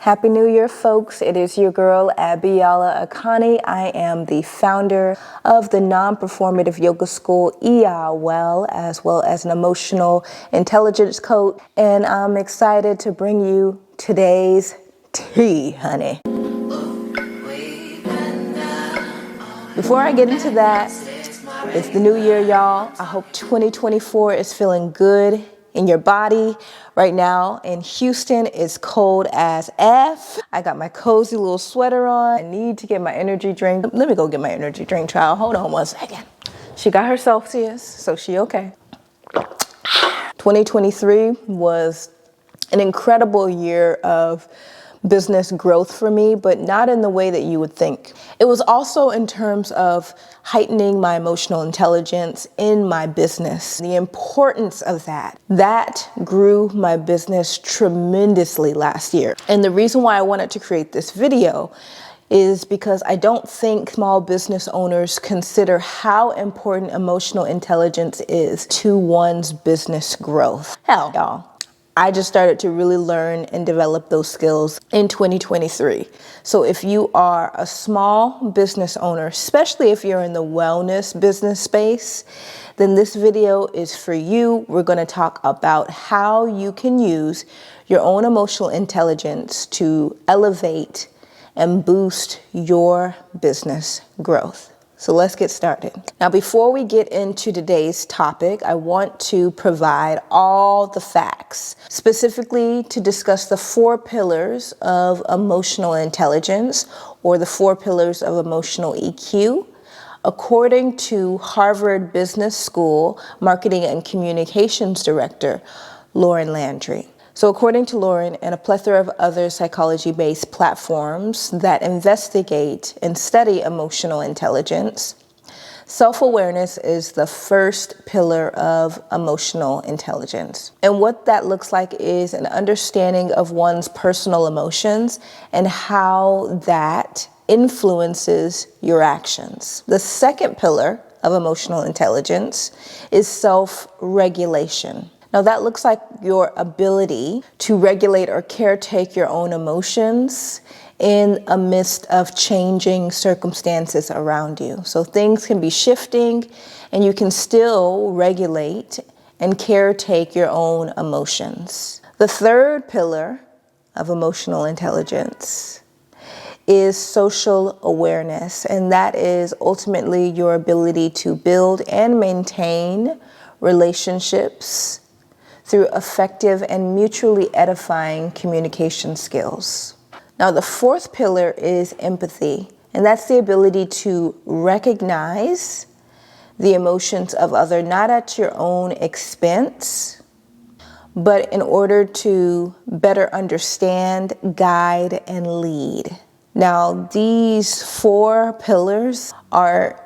Happy New Year, folks. It is your girl, Biola. I am the founder of the non-performative yoga school, iyaKIN, as well as an emotional intelligence coach. And I'm excited to bring you today's tea, honey. Before I get into that, it's the new year, y'all. I hope 2024 is feeling good in your body. Right now in Houston, it's cold as F. I got my cozy little sweater on. I need to get my energy drink. Let me go get my energy drink, child. Hold on one second. She got her Celsius, so she okay. 2023 was an incredible year of business growth for me, but not in the way that you would think. It was also in terms of heightening my emotional intelligence in my business. The importance of that grew my business tremendously last year. And the reason why I wanted to create this video is because I don't think small business owners consider how important emotional intelligence is to one's business growth. Hell, y'all. I just started to really learn and develop those skills in 2023. So if you are a small business owner, especially if you're in the wellness business space, then this video is for you. We're going to talk about how you can use your own emotional intelligence to elevate and boost your business growth. So let's get started. Now, before we get into today's topic, I want to provide all the facts, specifically to discuss the 4 pillars of emotional intelligence, or the 4 pillars of emotional EQ, according to Harvard Business School Marketing and Communications Director, Lauren Landry. So according to Lauren and a plethora of other psychology-based platforms that investigate and study emotional intelligence, self-awareness is the first pillar of emotional intelligence. And what that looks like is an understanding of one's personal emotions and how that influences your actions. The second pillar of emotional intelligence is self-regulation. Now that looks like your ability to regulate or caretake your own emotions in a midst of changing circumstances around you. So things can be shifting and you can still regulate and caretake your own emotions. The third pillar of emotional intelligence is social awareness, and that is ultimately your ability to build and maintain relationships through effective and mutually edifying communication skills. Now, the fourth pillar is empathy, and that's the ability to recognize the emotions of others, not at your own expense, but in order to better understand, guide, and lead. Now, these 4 pillars are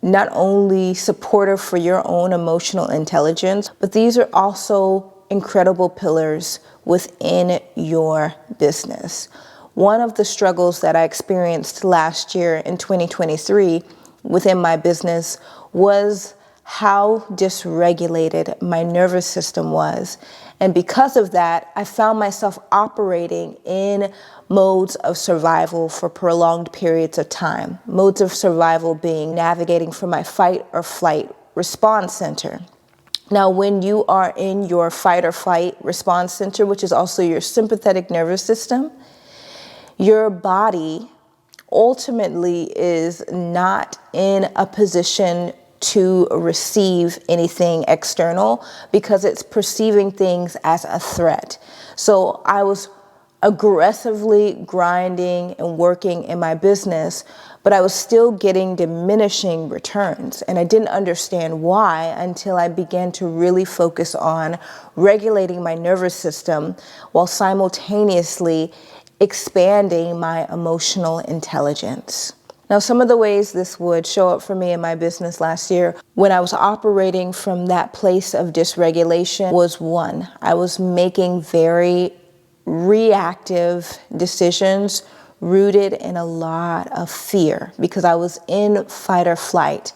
not only supportive for your own emotional intelligence, but these are also incredible pillars within your business. One of the struggles that I experienced last year in 2023 within my business was how dysregulated my nervous system was. And because of that, I found myself operating in modes of survival for prolonged periods of time. Modes of survival being navigating from my fight or flight response center. Now, when you are in your fight or flight response center, which is also your sympathetic nervous system, your body ultimately is not in a position to receive anything external because it's perceiving things as a threat. So I was aggressively grinding and working in my business, but I was still getting diminishing returns. And I didn't understand why until I began to really focus on regulating my nervous system while simultaneously expanding my emotional intelligence. Now, some of the ways this would show up for me in my business last year when I was operating from that place of dysregulation was 1, I was making very reactive decisions rooted in a lot of fear because I was in fight or flight.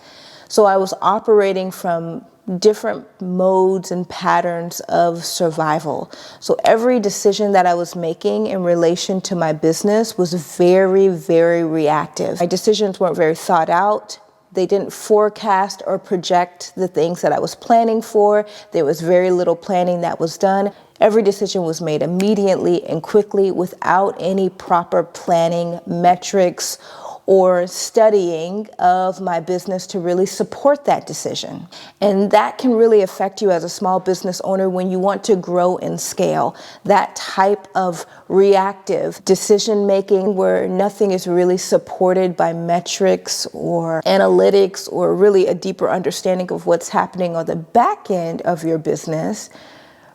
So I was operating from different modes and patterns of survival. So every decision that I was making in relation to my business was very, very reactive. My decisions weren't very thought out. They didn't forecast or project the things that I was planning for. There was very little planning that was done. Every decision was made immediately and quickly without any proper planning, metrics, or studying of my business to really support that decision. And that can really affect you as a small business owner when you want to grow and scale. That type of reactive decision making where nothing is really supported by metrics or analytics or really a deeper understanding of what's happening on the back end of your business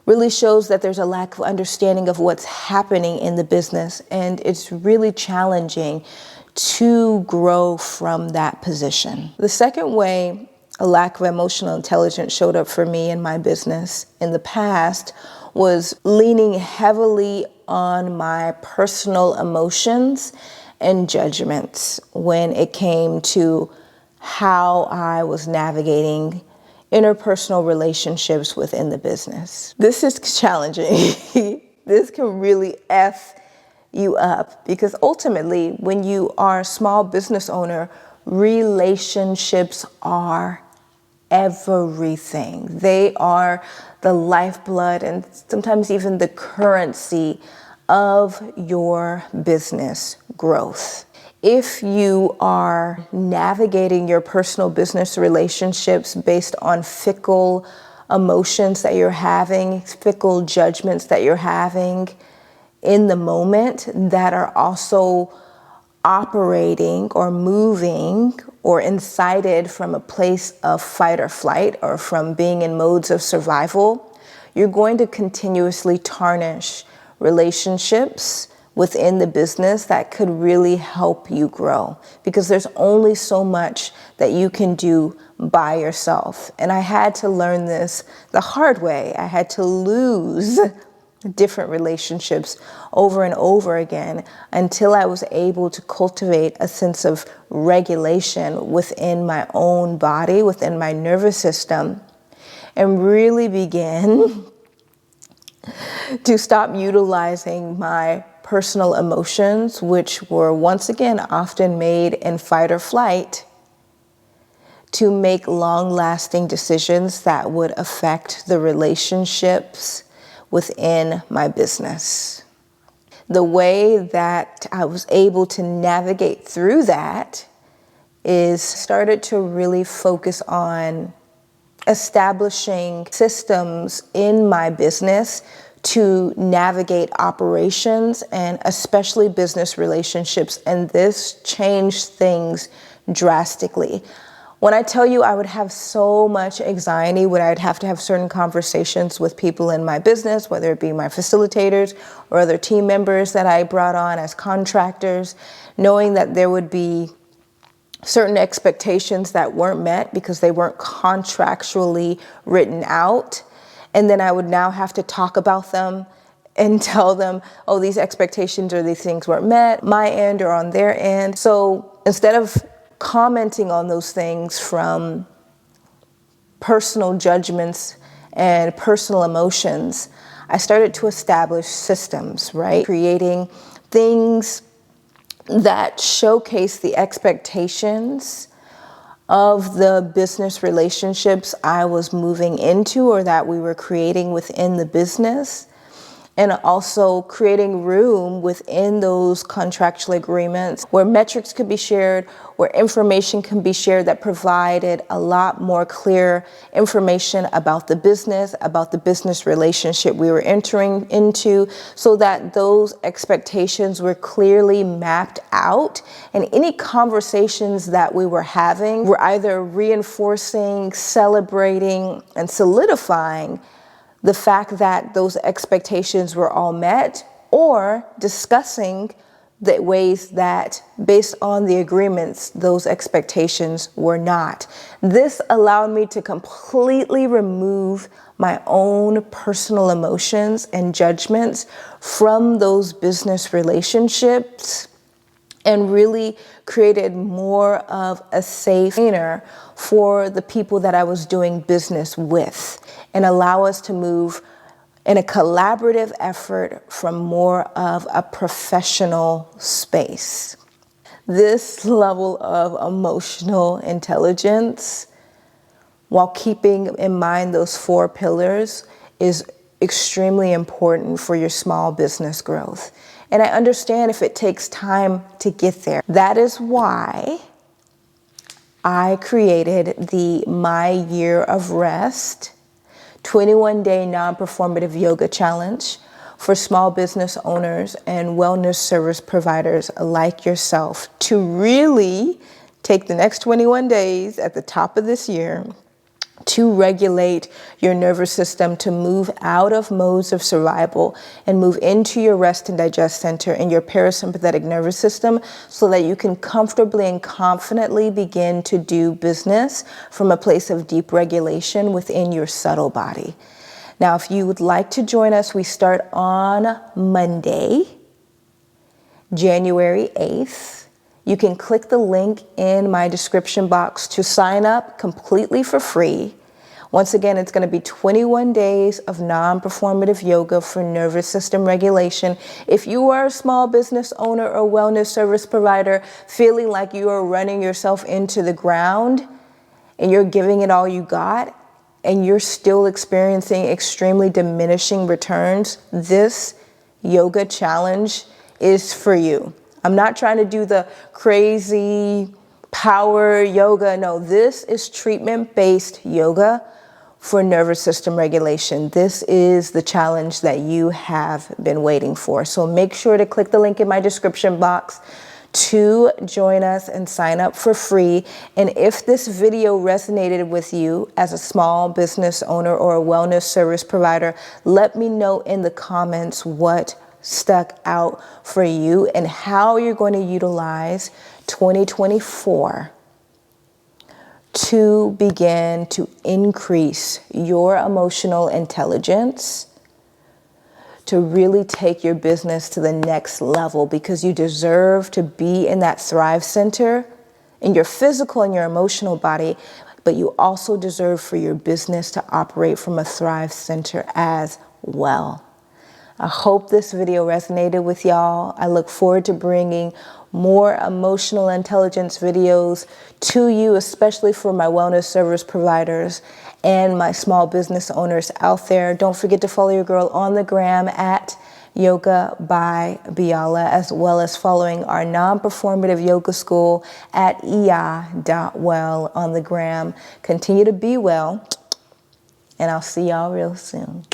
really shows that there's a lack of understanding of what's happening in the business. And it's really challenging to grow from that position. The second way a lack of emotional intelligence showed up for me in my business in the past was leaning heavily on my personal emotions and judgments when it came to how I was navigating interpersonal relationships within the business. This is challenging. This can really F you up, because ultimately when you are a small business owner, relationships are everything. They are the lifeblood and sometimes even the currency of your business growth. If you are navigating your personal business relationships based on fickle emotions that you're having, fickle judgments that you're having in the moment that are also operating or moving or incited from a place of fight or flight or from being in modes of survival, you're going to continuously tarnish relationships within the business that could really help you grow, because there's only so much that you can do by yourself. And I had to learn this the hard way. I had to lose different relationships over and over again until I was able to cultivate a sense of regulation within my own body, within my nervous system, and really begin to stop utilizing my personal emotions, which were once again often made in fight or flight, to make long-lasting decisions that would affect the relationships within my business. The way that I was able to navigate through that is started to really focus on establishing systems in my business to navigate operations and especially business relationships. And this changed things drastically. When I tell you I would have so much anxiety when I'd have to have certain conversations with people in my business, whether it be my facilitators or other team members that I brought on as contractors, knowing that there would be certain expectations that weren't met because they weren't contractually written out. And then I would now have to talk about them and tell them, oh, these expectations or these things weren't met, my end or on their end. So instead of commenting on those things from personal judgments and personal emotions, I started to establish systems, right? Creating things that showcase the expectations of the business relationships I was moving into or that we were creating within the business, and also creating room within those contractual agreements where metrics could be shared, where information can be shared that provided a lot more clear information about the business relationship we were entering into, so that those expectations were clearly mapped out. And any conversations that we were having were either reinforcing, celebrating, and solidifying the fact that those expectations were all met, or discussing the ways that, based on the agreements, those expectations were not. This allowed me to completely remove my own personal emotions and judgments from those business relationships and really created more of a safe container for the people that I was doing business with, and allow us to move in a collaborative effort from more of a professional space. This level of emotional intelligence, while keeping in mind those 4 pillars, is extremely important for your small business growth. And I understand if it takes time to get there. That is why I created the My Year of Rest 21-day non-performative yoga challenge for small business owners and wellness service providers like yourself to really take the next 21 days at the top of this year to regulate your nervous system, to move out of modes of survival and move into your rest and digest center and your parasympathetic nervous system, so that you can comfortably and confidently begin to do business from a place of deep regulation within your subtle body. Now, if you would like to join us, we start on Monday, January 8th. You can click the link in my description box to sign up completely for free. Once again, it's going to be 21 days of non-performative yoga for nervous system regulation. If you are a small business owner or wellness service provider feeling like you are running yourself into the ground and you're giving it all you got and you're still experiencing extremely diminishing returns, this yoga challenge is for you. I'm not trying to do the crazy power yoga. No, this is treatment-based yoga for nervous system regulation. This is the challenge that you have been waiting for. So make sure to click the link in my description box to join us and sign up for free. And if this video resonated with you as a small business owner or a wellness service provider, let me know in the comments what stuck out for you and how you're going to utilize 2024 to begin to increase your emotional intelligence, to really take your business to the next level, because you deserve to be in that Thrive Center in your physical and your emotional body, but you also deserve for your business to operate from a Thrive Center as well. I hope this video resonated with y'all. I look forward to bringing more emotional intelligence videos to you, especially for my wellness service providers and my small business owners out there. Don't forget to follow your girl on the gram at Yoga by Biola, as well as following our non-performative yoga school at iya.well on the gram. Continue to be well, and I'll see y'all real soon.